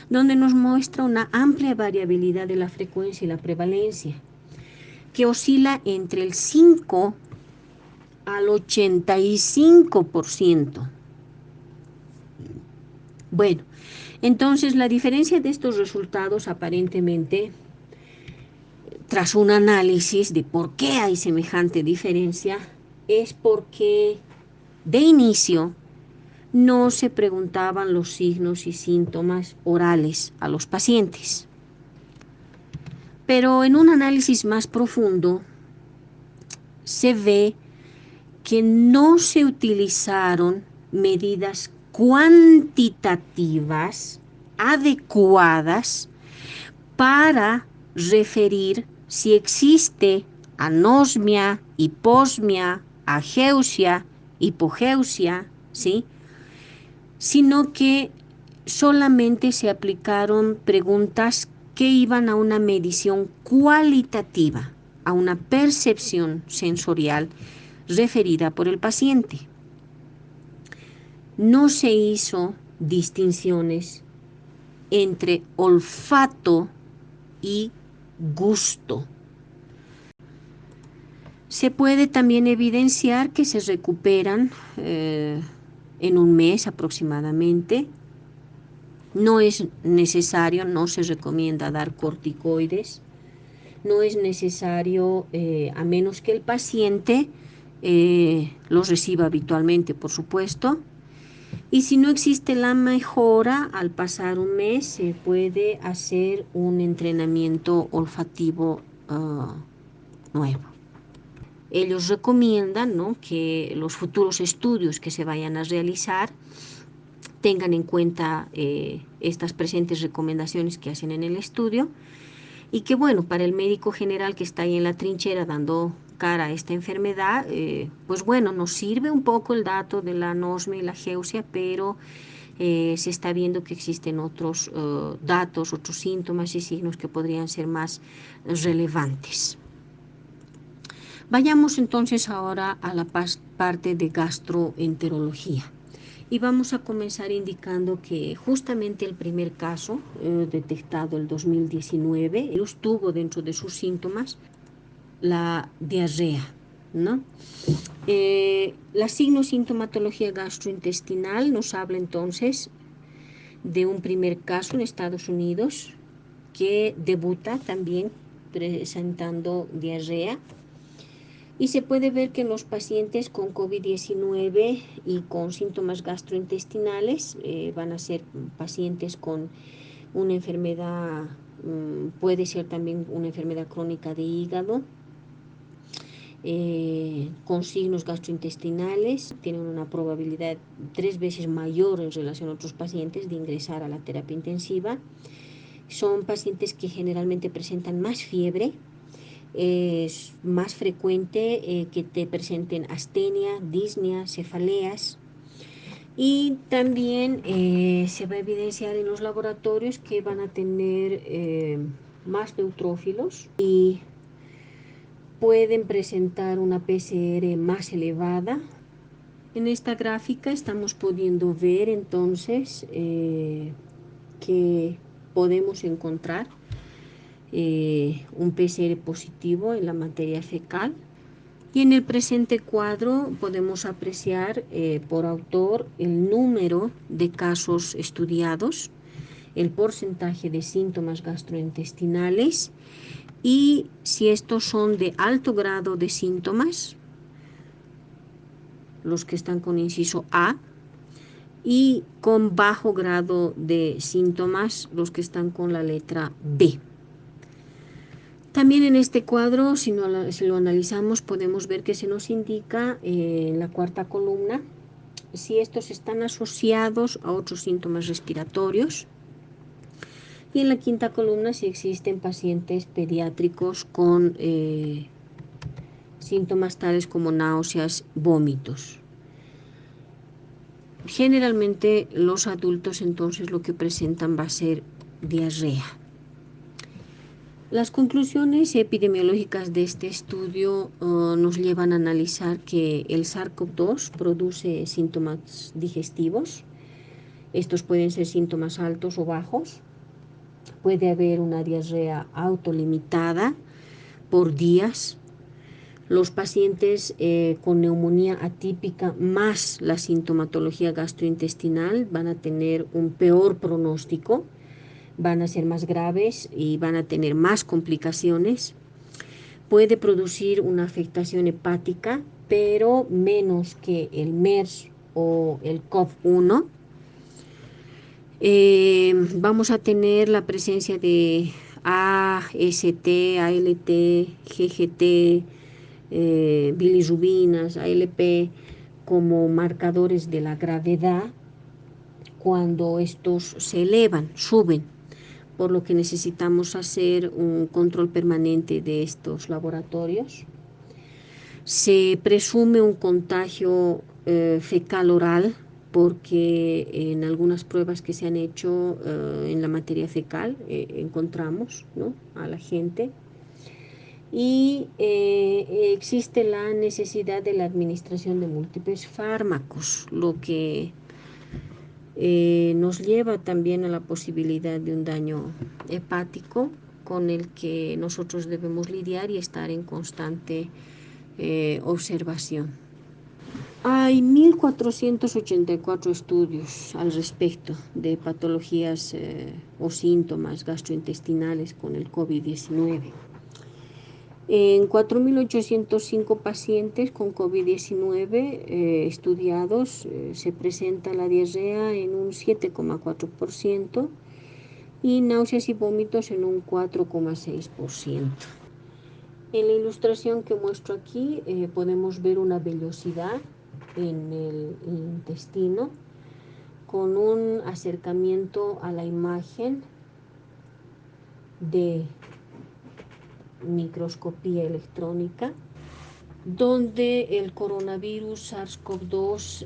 donde nos muestra una amplia variabilidad de la frecuencia y la prevalencia, que oscila entre el 5 al 85%. Bueno, entonces la diferencia de estos resultados aparentemente, tras un análisis de por qué hay semejante diferencia, es porque de inicio no se preguntaban los signos y síntomas orales a los pacientes. Pero en un análisis más profundo se ve que no se utilizaron medidas cuantitativas adecuadas para referir si existe anosmia, hiposmia, ageusia, hipogeusia, ¿sí?, sino que solamente se aplicaron preguntas que iban a una medición cualitativa, a una percepción sensorial referida por el paciente. No se hizo distinciones entre olfato y gusto. Se puede también evidenciar que se recuperan en un mes aproximadamente. No es necesario, no se recomienda dar corticoides. No es necesario, a menos que el paciente los reciba habitualmente, por supuesto. Y si no existe la mejora, al pasar un mes se puede hacer un entrenamiento olfativo nuevo. Ellos recomiendan, ¿no?, que los futuros estudios que se vayan a realizar tengan en cuenta estas presentes recomendaciones que hacen en el estudio y que, bueno, para el médico general que está ahí en la trinchera dando cara a esta enfermedad, pues bueno, nos sirve un poco el dato de la anosmia y la ageusia, pero se está viendo que existen otros datos, otros síntomas y signos que podrían ser más relevantes. Vayamos entonces ahora a la parte de gastroenterología. Y vamos a comenzar indicando que justamente el primer caso, detectado el 2019, tuvo dentro de sus síntomas la diarrea, ¿no? La signo-sintomatología gastrointestinal nos habla entonces de un primer caso en Estados Unidos que debuta también presentando diarrea. Y se puede ver que en los pacientes con COVID-19 y con síntomas gastrointestinales van a ser pacientes con una enfermedad, puede ser también una enfermedad crónica de hígado, con signos gastrointestinales, tienen una probabilidad 3 veces mayor en relación a otros pacientes de ingresar a la terapia intensiva. Son pacientes que generalmente presentan más fiebre. Es más frecuente que te presenten astenia, disnea, cefaleas, y también se va a evidenciar en los laboratorios que van a tener más neutrófilos y pueden presentar una PCR más elevada. En esta gráfica estamos pudiendo ver entonces que podemos encontrar un PCR positivo en la materia fecal. Y en el presente cuadro podemos apreciar por autor el número de casos estudiados, el porcentaje de síntomas gastrointestinales y si estos son de alto grado de síntomas, los que están con inciso A, y con bajo grado de síntomas, los que están con la letra B. También en este cuadro, si lo analizamos, podemos ver que se nos indica en la cuarta columna si estos están asociados a otros síntomas respiratorios. Y en la quinta columna si existen pacientes pediátricos con síntomas tales como náuseas, vómitos. Generalmente los adultos entonces lo que presentan va a ser diarrea. Las conclusiones epidemiológicas de este estudio nos llevan a analizar que el SARS-CoV-2 produce síntomas digestivos. Estos pueden ser síntomas altos o bajos. Puede haber una diarrea autolimitada por días. Los pacientes con neumonía atípica más la sintomatología gastrointestinal van a tener un peor pronóstico, van a ser más graves y van a tener más complicaciones. Puede producir una afectación hepática, pero menos que el MERS o el COVID-1. Vamos a tener la presencia de AST, ALT, GGT, bilirrubinas, ALP como marcadores de la gravedad cuando estos se elevan, suben, por lo que necesitamos hacer un control permanente de estos laboratorios. Se presume un contagio fecal oral porque en algunas pruebas que se han hecho en la materia fecal encontramos, ¿no?, a la gente. Y existe la necesidad de la administración de múltiples fármacos, lo que nos lleva también a la posibilidad de un daño hepático con el que nosotros debemos lidiar y estar en constante observación. Hay 1.484 estudios al respecto de patologías o síntomas gastrointestinales con el COVID-19. En 4.805 pacientes con COVID-19 estudiados se presenta la diarrea en un 7,4% y náuseas y vómitos en un 4,6%. En la ilustración que muestro aquí podemos ver una vellosidad en el intestino con un acercamiento a la imagen de microscopía electrónica, donde el coronavirus SARS-CoV-2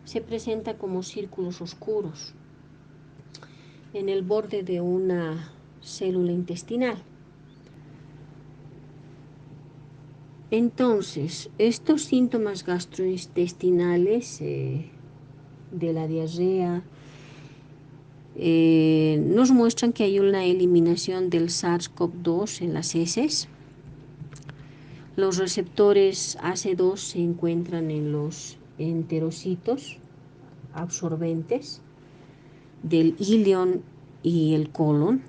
se presenta como círculos oscuros en el borde de una célula intestinal. Entonces, estos síntomas gastrointestinales de la diarrea nos muestran que hay una eliminación del SARS-CoV-2 en las heces. Los receptores AC2 se encuentran en los enterocitos absorbentes del íleon y el colon,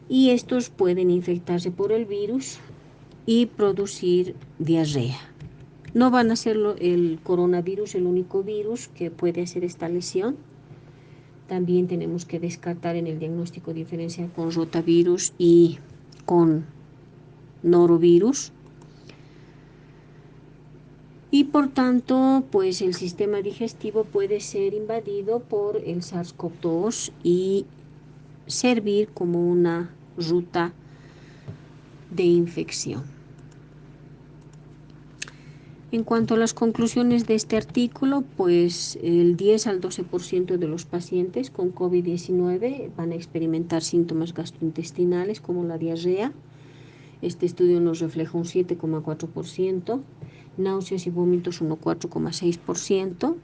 y estos pueden infectarse por el virus y producir diarrea. No van a ser el coronavirus el único virus que puede hacer esta lesión. También tenemos que descartar en el diagnóstico diferencial con rotavirus y con norovirus. Y por tanto, pues el sistema digestivo puede ser invadido por el SARS-CoV-2 y servir como una ruta de infección. En cuanto a las conclusiones de este artículo, pues el 10 al 12% de los pacientes con COVID-19 van a experimentar síntomas gastrointestinales como la diarrea. Este estudio nos refleja un 7,4%, náuseas y vómitos un 4,6%.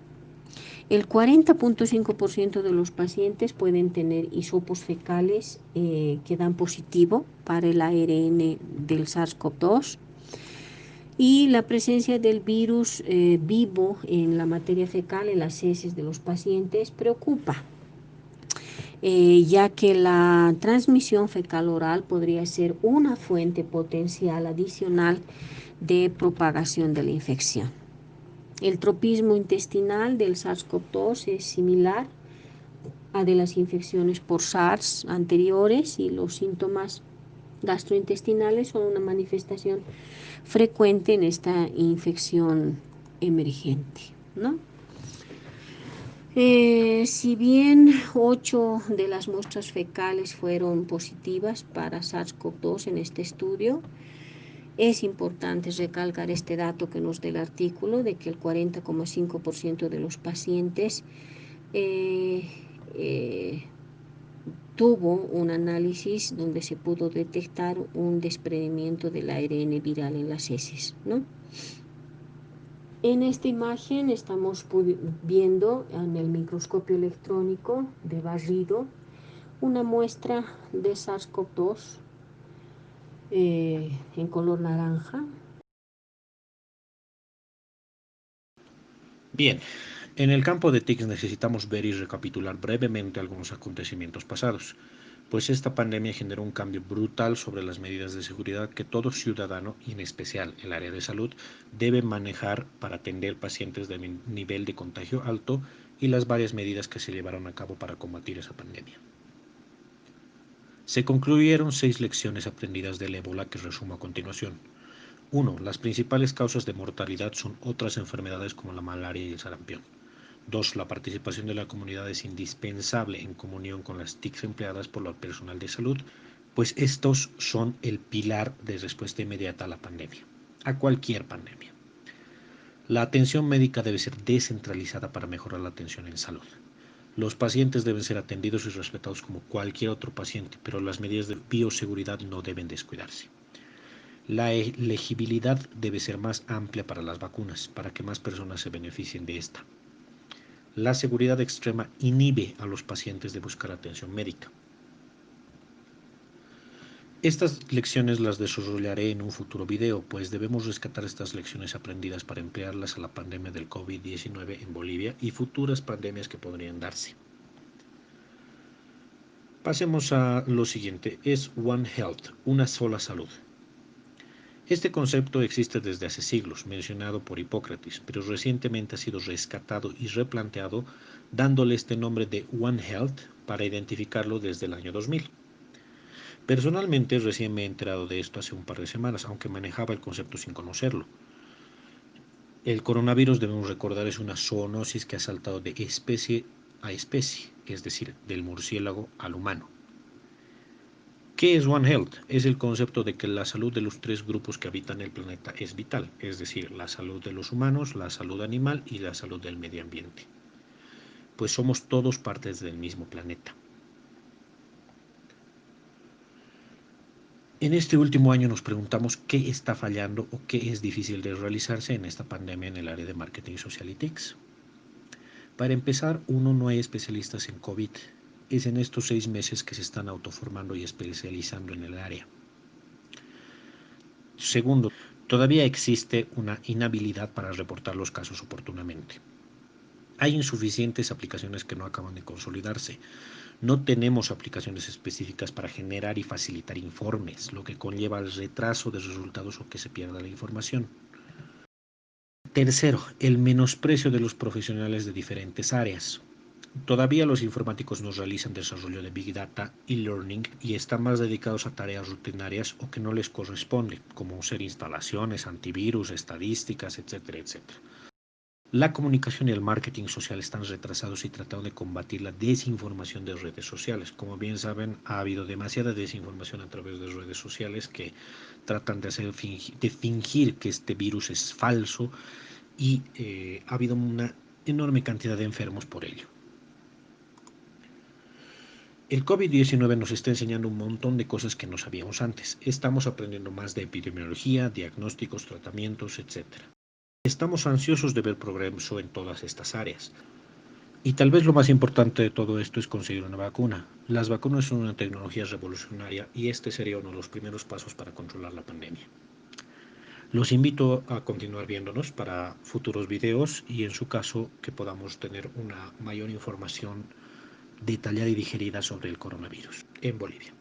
El 40.5% de los pacientes pueden tener hisopos fecales que dan positivo para el ARN del SARS-CoV-2 y la presencia del virus vivo en la materia fecal, en las heces de los pacientes, preocupa, ya que la transmisión fecal oral podría ser una fuente potencial adicional de propagación de la infección. El tropismo intestinal del SARS-CoV-2 es similar a de las infecciones por SARS anteriores y los síntomas gastrointestinales son una manifestación frecuente en esta infección emergente, ¿no? Si bien 8 de las muestras fecales fueron positivas para SARS-CoV-2 en este estudio, es importante recalcar este dato que nos da el artículo de que el 40,5% de los pacientes tuvo un análisis donde se pudo detectar un desprendimiento del ARN viral en las heces, ¿no? En esta imagen estamos viendo en el microscopio electrónico de barrido una muestra de SARS-CoV-2 en color naranja. Bien, en el campo de TICs necesitamos ver y recapitular brevemente algunos acontecimientos pasados, pues esta pandemia generó un cambio brutal sobre las medidas de seguridad que todo ciudadano, y en especial el área de salud, debe manejar para atender pacientes de nivel de contagio alto y las varias medidas que se llevaron a cabo para combatir esa pandemia. Se concluyeron 6 lecciones aprendidas del ébola que resumo a continuación. 1. Las principales causas de mortalidad son otras enfermedades como la malaria y el sarampión. 2. La participación de la comunidad es indispensable en comunión con las TICs empleadas por el personal de salud, pues estos son el pilar de respuesta inmediata a la pandemia, a cualquier pandemia. La atención médica debe ser descentralizada para mejorar la atención en salud. Los pacientes deben ser atendidos y respetados como cualquier otro paciente, pero las medidas de bioseguridad no deben descuidarse. La elegibilidad debe ser más amplia para las vacunas, para que más personas se beneficien de esta. La seguridad extrema inhibe a los pacientes de buscar atención médica. Estas lecciones las desarrollaré en un futuro video, pues debemos rescatar estas lecciones aprendidas para emplearlas a la pandemia del COVID-19 en Bolivia y futuras pandemias que podrían darse. Pasemos a lo siguiente, es One Health, una sola salud. Este concepto existe desde hace siglos, mencionado por Hipócrates, pero recientemente ha sido rescatado y replanteado, dándole este nombre de One Health para identificarlo desde el año 2000. Personalmente, recién me he enterado de esto hace un par de semanas, aunque manejaba el concepto sin conocerlo. El coronavirus, debemos recordar, es una zoonosis que ha saltado de especie a especie, es decir, del murciélago al humano. ¿Qué es One Health? Es el concepto de que la salud de los 3 grupos que habitan el planeta es vital, es decir, la salud de los humanos, la salud animal y la salud del medio ambiente. Pues somos todos partes del mismo planeta. En este último año nos preguntamos qué está fallando o qué es difícil de realizarse en esta pandemia en el área de marketing social y TICs. Para empezar, uno, no hay especialistas en COVID. Es en estos 6 meses que se están autoformando y especializando en el área. Segundo, todavía existe una inhabilidad para reportar los casos oportunamente. Hay insuficientes aplicaciones que no acaban de consolidarse. No tenemos aplicaciones específicas para generar y facilitar informes, lo que conlleva el retraso de resultados o que se pierda la información. Tercero, el menosprecio de los profesionales de diferentes áreas. Todavía los informáticos no realizan desarrollo de Big Data y Learning y están más dedicados a tareas rutinarias o que no les corresponden, como hacer instalaciones, antivirus, estadísticas, etcétera, etcétera. La comunicación y el marketing social están retrasados y tratando de combatir la desinformación de redes sociales. Como bien saben, ha habido demasiada desinformación a través de redes sociales que tratan de fingir que este virus es falso y ha habido una enorme cantidad de enfermos por ello. El COVID-19 nos está enseñando un montón de cosas que no sabíamos antes. Estamos aprendiendo más de epidemiología, diagnósticos, tratamientos, etc. Estamos ansiosos de ver progreso en todas estas áreas. Y tal vez lo más importante de todo esto es conseguir una vacuna. Las vacunas son una tecnología revolucionaria y este sería uno de los primeros pasos para controlar la pandemia. Los invito a continuar viéndonos para futuros videos y en su caso que podamos tener una mayor información detallada y digerida sobre el coronavirus en Bolivia.